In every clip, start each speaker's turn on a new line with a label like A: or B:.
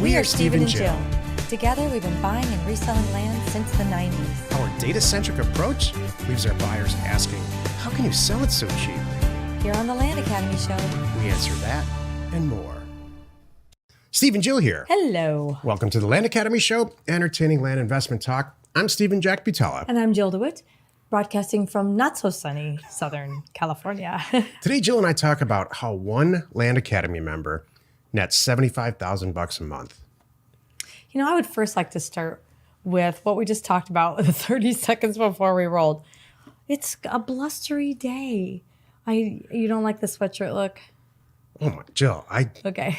A: We are Steve and Jill.
B: Together, we've been buying and reselling land since the 90s.
A: Our data-centric approach leaves our buyers asking, how can you sell it so cheap?
B: Here on the Land Academy Show,
A: We answer that and more. Steve and Jill here.
B: hello.
A: Welcome to the Land Academy Show, entertaining land investment talk. I'm Stephen Jack Butala.
B: And I'm Jill DeWit, broadcasting from not-so-sunny Southern California.
A: Today, Jill and I talk about how one Land Academy member nets $75,000 a month.
B: You know, I would first like to start with what we just talked about 30 seconds before we rolled. It's a blustery day. You don't like the sweatshirt look?
A: Oh my, Jill,
B: Okay.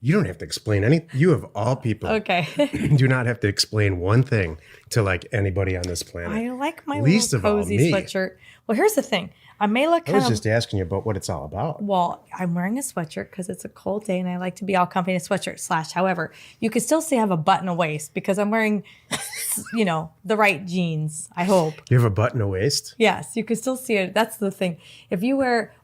A: you don't have to explain anything. You of all people
B: Okay.
A: do not have to explain one thing to like anybody on this planet.
B: I like my
A: Least
B: little
A: of all
B: cozy
A: me.
B: sweatshirt. Well, here's the thing. I may look
A: I
B: kind
A: was
B: of...
A: just asking you about what it's all about.
B: Well, I'm wearing a sweatshirt because it's a cold day and I like to be all comfy in a sweatshirt / however, you can still see I have a button a waist because I'm wearing, the right jeans, I hope.
A: You have a button a waist?
B: Yes, you can still see it. That's the thing.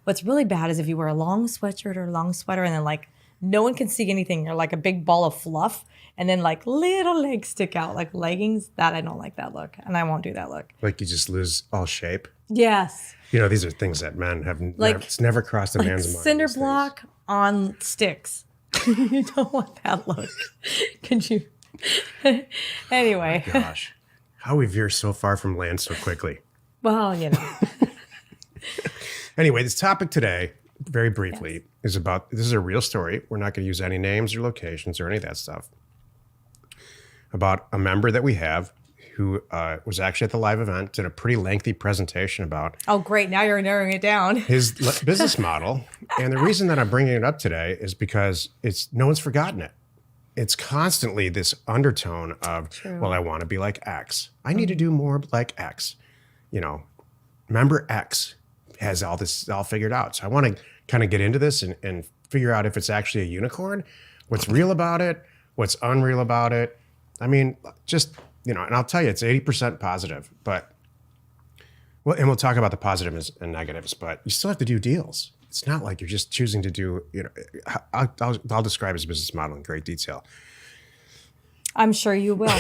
B: What's really bad is if you wear a long sweatshirt or a long sweater and then like no one can see anything. You're like a big ball of fluff and then like little legs stick out like leggings. That I don't like that look and I won't do that look.
A: Like you just lose all shape?
B: Yes.
A: These are things that men have
B: Like-
A: never crossed a man's mind.
B: Cinder
A: these days.
B: block on sticks. You don't want that look. Could you? Anyway.
A: Gosh, how we veer so far from land so quickly.
B: Well,
A: Anyway, this topic today, very briefly, is about, this is a real story. We're not going to use any names or locations or any of that stuff. About a member that we have who was actually at the live event, did a pretty lengthy presentation about
B: Oh, great. Now you're narrowing it down.
A: his business model. And the reason that I'm bringing it up today is because no one's forgotten it. It's constantly this undertone of, well, I want to be like X. I need to do more like X. Member X has all this all figured out. So I want to kind of get into this and figure out if it's actually a unicorn, what's real about it, what's unreal about it. I mean, just, and I'll tell you, it's 80% positive, and we'll talk about the positives and negatives, but you still have to do deals. It's not like you're just choosing to do, I'll describe his business model in great detail.
B: I'm sure you will.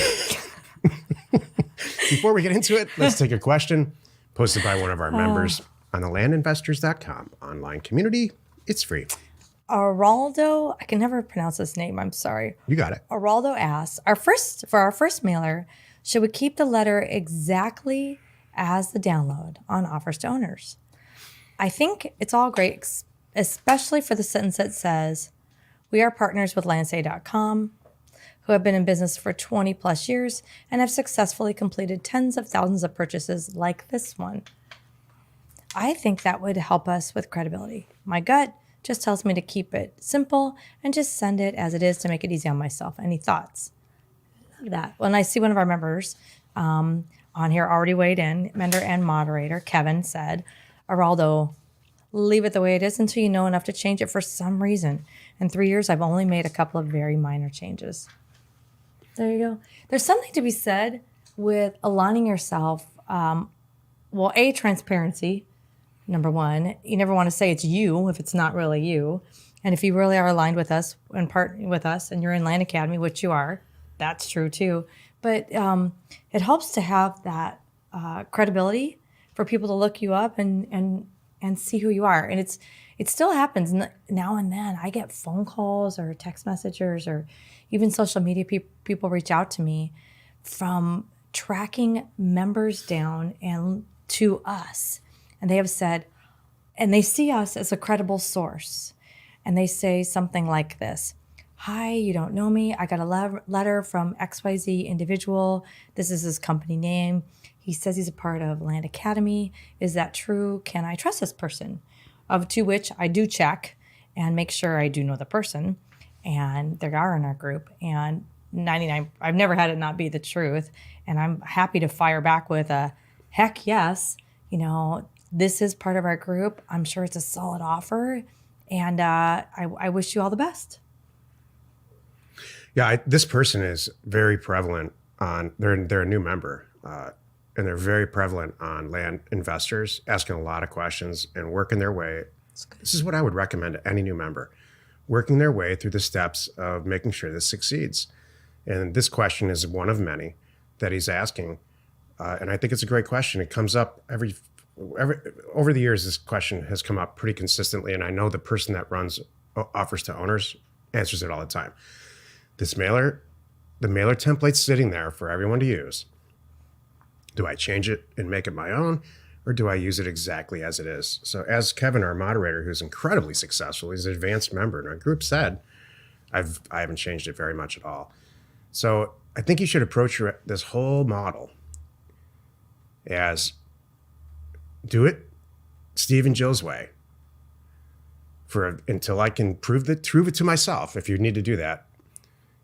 A: Before we get into it, let's take a question posted by one of our members on the landinvestors.com online community. It's free.
B: Araldo, I can never pronounce this name. I'm sorry.
A: You got it.
B: Araldo asks, for our first mailer, should we keep the letter exactly as the download on offers to owners? I think it's all great, especially for the sentence that says, we are partners with landsay.com, who have been in business for 20 plus years and have successfully completed tens of thousands of purchases like this one. I think that would help us with credibility. My gut just tells me to keep it simple and just send it as it is to make it easy on myself. Any thoughts? Love that. When I see one of our members on here already weighed in, member and moderator, Kevin said, Araldo, leave it the way it is until you know enough to change it for some reason. In 3 years, I've only made a couple of very minor changes. There you go. There's something to be said with aligning yourself. Transparency. Number one, you never want to say it's you if it's not really you. And if you really are aligned with us and partnering with us and you're in Land Academy, which you are, that's true too. But it helps to have that credibility for people to look you up and see who you are. And it still happens now and then. I get phone calls or text messages or even social media people reach out to me from tracking members down and to us. And they have said, and they see us as a credible source. And they say something like this. Hi, you don't know me. I got a letter from XYZ individual. This is his company name. He says he's a part of Land Academy. Is that true? Can I trust this person? To which I do check and make sure I do know the person. And they are in our group. And 99, I've never had it not be the truth. And I'm happy to fire back with a heck yes. This is part of our group. I'm sure it's a solid offer. And I wish you all the best.
A: Yeah, this person is very prevalent they're a new member. And they're very prevalent on land investors, asking a lot of questions and working their way. This is what I would recommend to any new member. working their way through the steps of making sure this succeeds. And this question is one of many that he's asking. And I think it's a great question. It comes up every over the years. This question has come up pretty consistently. And I know the person that runs offers to owners answers it all the time. The mailer template's sitting there for everyone to use. Do I change it and make it my own, or do I use it exactly as it is? So as Kevin, our moderator, who's incredibly successful, he's an advanced member in our group, said, I haven't changed it very much at all. So I think you should approach this whole model as do it Steve and Jill's way until I can prove it to myself, if you need to do that,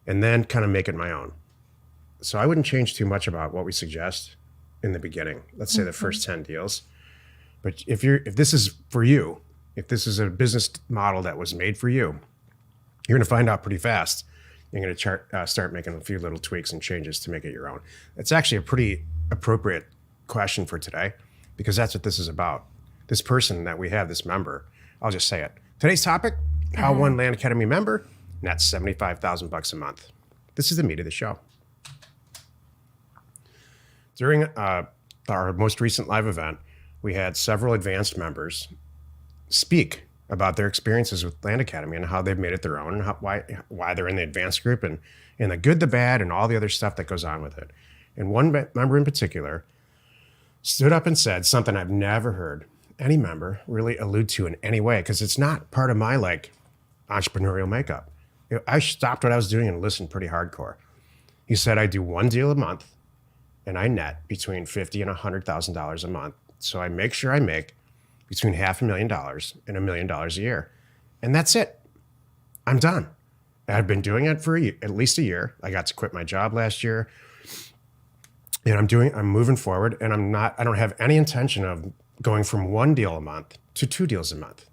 A: and then kind of make it my own. So I wouldn't change too much about what we suggest in the beginning. Let's say the first 10 deals. But if this is for you, if this is a business model that was made for you, you're going to find out pretty fast. You're going to start making a few little tweaks and changes to make it your own. It's actually a pretty appropriate question for today, because that's what this is about. This person that we have, this member, I'll just say it. Today's topic, how one Land Academy member nets $75,000 a month. This is the meat of the show. During our most recent live event, we had several advanced members speak about their experiences with Land Academy and how they've made it their own, and why they're in the advanced group, and the good, the bad, and all the other stuff that goes on with it. And one member in particular stood up and said something I've never heard any member really allude to in any way, because it's not part of my entrepreneurial makeup. I stopped what I was doing and listened pretty hardcore. He said, I do one deal a month and I net between $50,000 and $100,000 a month. So I make sure I make between $500,000 and $1 million a year. And that's it. I'm done. I've been doing it for at least a year. I got to quit my job last year. And I'm moving forward, and I don't have any intention of going from one deal a month to 2 deals a month.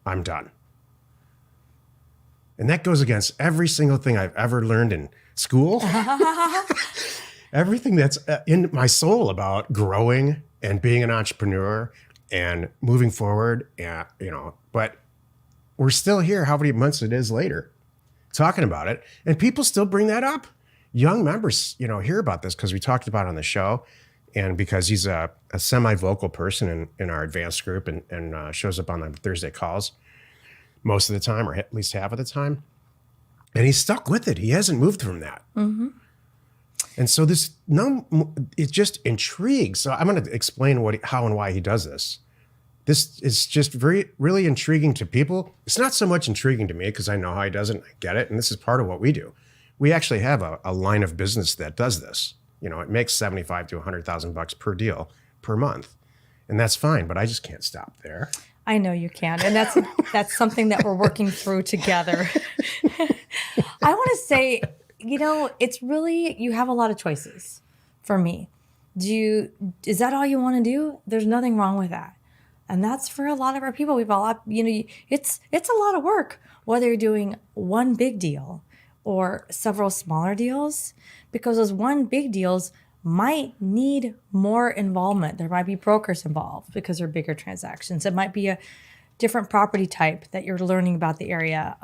A: I'm done. And that goes against every single thing I've ever learned in school. Everything that's in my soul about growing and being an entrepreneur and moving forward. But we're still here, how many months it is later, talking about it. And people still bring that up. Young members, hear about this because we talked about it on the show, and because he's a semi-vocal person in our advanced group and shows up on the Thursday calls most of the time, or at least half of the time. And he's stuck with it. He hasn't moved from that. Mm-hmm. And so it just intrigues. So I'm going to explain how and why he does this. This is just really intriguing to people. It's not so much intriguing to me because I know how he does it and I get it. And this is part of what we do. We actually have a line of business that does this. It makes $75,000 to $100,000 per deal per month. And that's fine, but I just can't stop there.
B: I know you can. And that's something that we're working through together. I want to say, it's really, you have a lot of choices for me. Is that all you want to do? There's nothing wrong with that. And that's for a lot of our people. It's a lot of work, whether you're doing one big deal or several smaller deals, because those one big deals might need more involvement. There might be brokers involved because they're bigger transactions. It might be a different property type that you're learning about the area.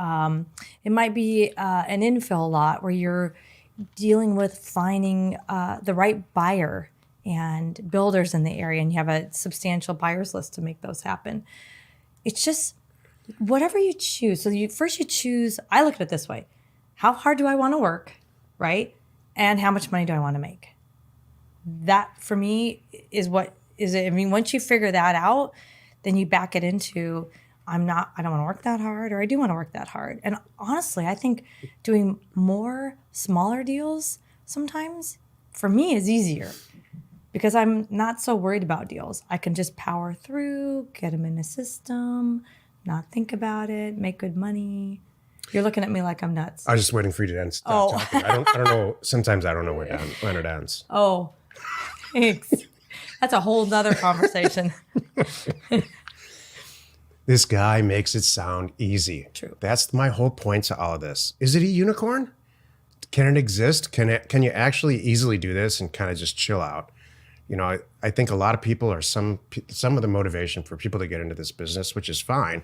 B: It might be an infill lot where you're dealing with finding the right buyer and builders in the area, and you have a substantial buyers list to make those happen. It's just whatever you choose. So you choose, I look at it this way. How hard do I want to work, right? And how much money do I want to make? That, for me, is what is it. I mean, once you figure that out, then you back it into, I don't want to work that hard, or I do want to work that hard. And honestly, I think doing more smaller deals sometimes, for me, is easier because I'm not so worried about deals. I can just power through, get them in the system, not think about it, make good money. You're looking at me like I'm nuts.
A: I was just waiting for you to stop talking. I don't know. Sometimes I don't know when it ends.
B: Oh, thanks. That's a whole nother conversation.
A: This guy makes it sound easy.
B: True.
A: That's my whole point to all of this. Is it a unicorn? Can it exist? Can you actually easily do this and kind of just chill out? I think a lot of people, or some of the motivation for people to get into this business, which is fine,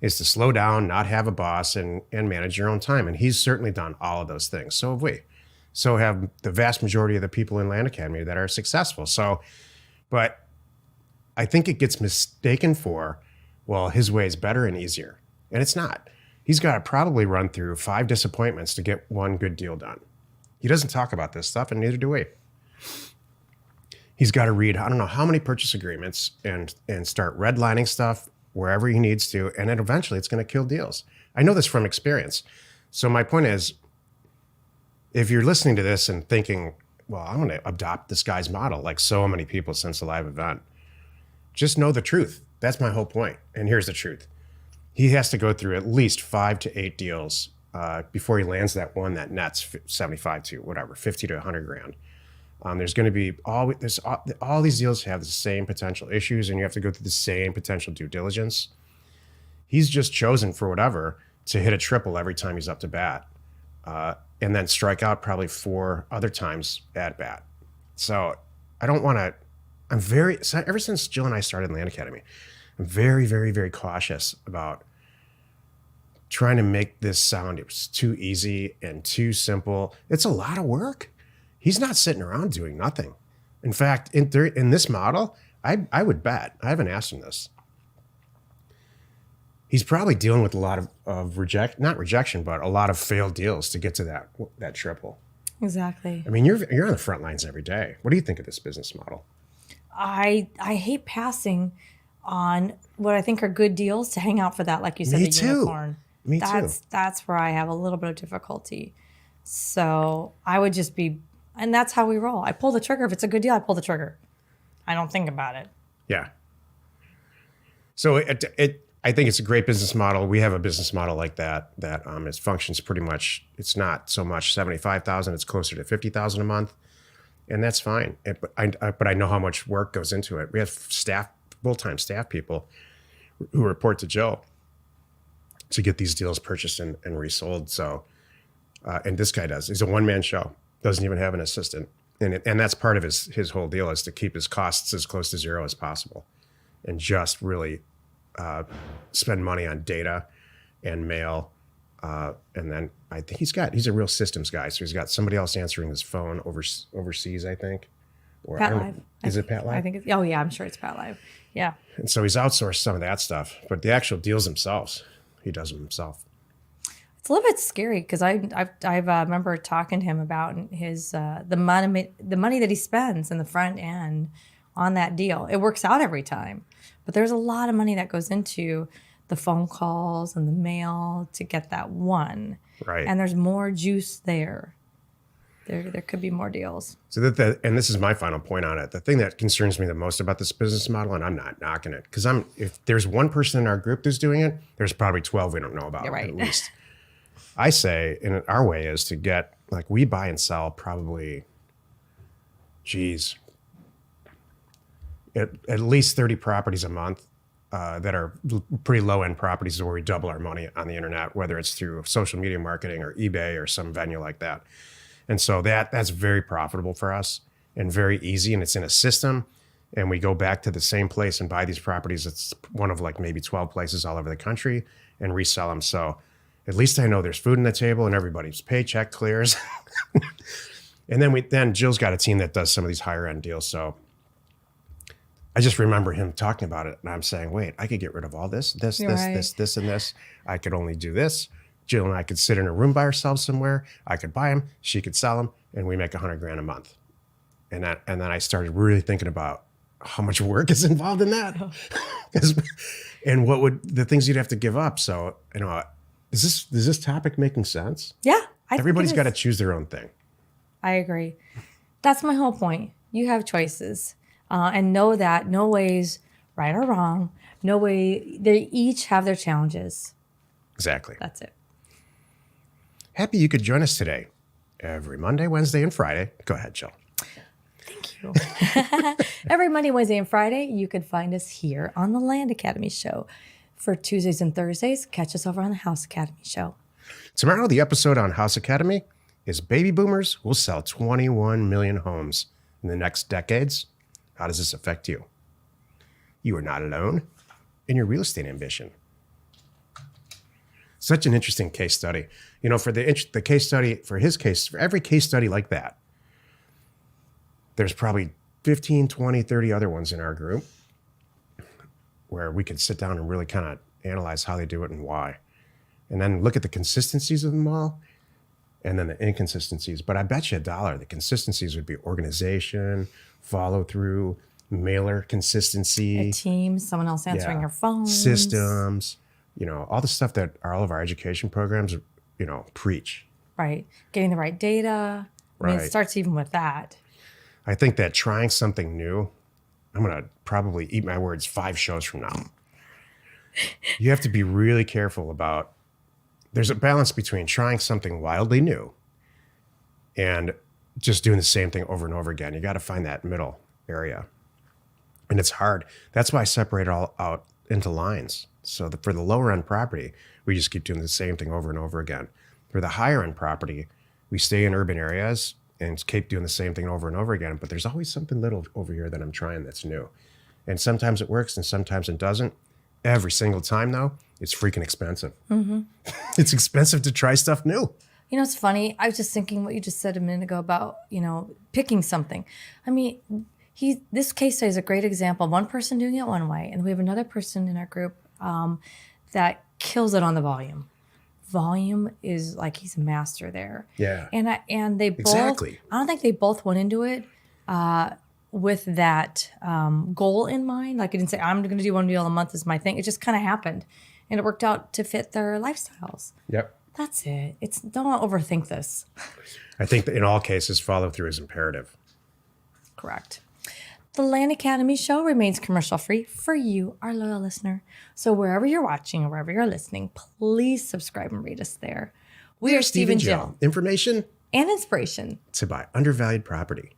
A: is to slow down, not have a boss, and manage your own time. And he's certainly done all of those things. So have we. So have the vast majority of the people in Land Academy that are successful. So, but I think it gets mistaken for, well, his way is better and easier. And it's not. He's got to probably run through 5 disappointments to get one good deal done. He doesn't talk about this stuff, and neither do we. He's got to read, I don't know how many purchase agreements and start redlining stuff wherever he needs to. And then eventually it's going to kill deals. I know this from experience. So my point is, if you're listening to this and thinking, well, I'm going to adopt this guy's model, like so many people since the live event, just know the truth. That's my whole point. And here's the truth. He has to go through at least 5 to 8 deals before he lands that one that nets 75 to whatever, 50 to 100 grand. There's going to be all these deals have the same potential issues, and you have to go through the same potential due diligence. He's just chosen for whatever to hit a triple every time he's up to bat, and then strike out probably 4 other times at bat. So I don't want to. Ever since Jill and I started Land Academy, I'm very, very, very cautious about trying to make this sound it was too easy and too simple. It's a lot of work. He's not sitting around doing nothing. In fact, in this model, I would bet, I haven't asked him this, he's probably dealing with a lot of not rejection, but a lot of failed deals to get to that triple.
B: Exactly.
A: I mean, you're on the front lines every day. What do you think of this business model?
B: I hate passing on what I think are good deals to hang out for that, like you said,
A: Me
B: the
A: too.
B: unicorn.
A: Me too.
B: That's where I have a little bit of difficulty. So I would just be, and that's how we roll. I pull the trigger. If it's a good deal, I pull the trigger. I don't think about it.
A: Yeah. So I think it's a great business model. We have a business model like that it functions pretty much. It's not so much 75,000. It's closer to 50,000 a month, and that's fine. But I know how much work goes into it. We have full-time staff people who report to Joe to get these deals purchased and resold. So, and this guy does. He's a one-man show. Doesn't even have an assistant, and that's part of his whole deal is to keep his costs as close to zero as possible, and just really spend money on data and mail. And then I think he's a real systems guy. So he's got somebody else answering his phone overseas, I think. Or
B: Pat Live.
A: Is it Pat Live?
B: I think it's, oh yeah, I'm sure it's Pat Live. Yeah.
A: And so he's outsourced some of that stuff, but the actual deals themselves, he does them himself.
B: It's a little bit scary because I remember talking to him about his the money that he spends in the front end on that deal. It works out every time, but there's a lot of money that goes into the phone calls and the mail to get that one.
A: Right.
B: And there's more juice there. There could be more deals.
A: So and this is my final point on it. The thing that concerns me the most about this business model, and I'm not knocking it, because if there's one person in our group who's doing it, there's probably 12 we don't know about.
B: You're right.
A: At least. I say, and our way is to get, like, we buy and sell probably, at least 30 properties a month that are pretty low-end properties where we double our money on the internet, whether it's through social media marketing or eBay or some venue like that. And so that's very profitable for us and very easy, and it's in a system. And we go back to the same place and buy these properties. It's one of like maybe 12 places all over the country and resell them. So at least I know there's food on the table and everybody's paycheck clears. And then Jill's got a team that does some of these higher end deals. So I just remember him talking about it, and I'm saying, wait, I could get rid of all this, and this. I could only do this. Jill and I could sit in a room by ourselves somewhere. I could buy them, she could sell them, and we make $100 grand a month. And then I started really thinking about how much work is involved in that, and what would the things you'd have to give up. So, is this topic making sense?
B: Yeah,
A: everybody's got to choose their own thing.
B: I agree. That's my whole point. You have choices, and know that no way's right or wrong. No way. They each have their challenges.
A: Exactly.
B: That's it.
A: Happy you could join us today, every Monday, Wednesday, and Friday. Go ahead, Jill.
B: Thank you. Every Monday, Wednesday, and Friday, you can find us here on the Land Academy Show. For Tuesdays and Thursdays, catch us over on the House Academy Show.
A: Tomorrow, the episode on House Academy is Baby Boomers will sell 21 million homes in the next decades. How does this affect you? You are not alone in your real estate ambition. Such an interesting case study. For the case study, for every case study like that, there's probably 15, 20, 30 other ones in our group where we could sit down and really kind of analyze how they do it and why. And then look at the consistencies of them all and then the inconsistencies. But I bet you $1, the consistencies would be organization, follow through, mailer consistency.
B: A team, someone else answering your phone.
A: Systems, all the stuff that all of our education programs, preach.
B: Right. Getting the right data. I mean, it starts even with that.
A: I think that trying something new, I'm going to probably eat my words 5 shows from now. You have to be really careful about, there's a balance between trying something wildly new and just doing the same thing over and over again. You got to find that middle area. And it's hard. That's why I separate it all out into lines. So for the lower end property, we just keep doing the same thing over and over again. For the higher end property, we stay in urban areas and keep doing the same thing over and over again. But there's always something little over here that I'm trying that's new. And sometimes it works and sometimes it doesn't. Every single time, though, it's freaking expensive. Mm-hmm. It's expensive to try stuff new.
B: It's funny. I was just thinking what you just said a minute ago about, picking something. I mean, this case study is a great example. One person doing it one way, and we have another person in our group that kills it on the volume. Volume is like he's a master there.
A: Yeah.
B: And they both,
A: exactly.
B: I don't think they both went into it with that goal in mind. Like I didn't say, I'm going to do one deal a month is my thing. It just kind of happened. And it worked out to fit their lifestyles.
A: Yep.
B: That's it. Don't overthink this.
A: I think that in all cases, follow through is imperative.
B: Correct. The Land Academy show remains commercial free for you, our loyal listener. So wherever you're watching or wherever you're listening, please subscribe and rate us there. We are Steve and Jill.
A: Information
B: and inspiration
A: to buy undervalued property.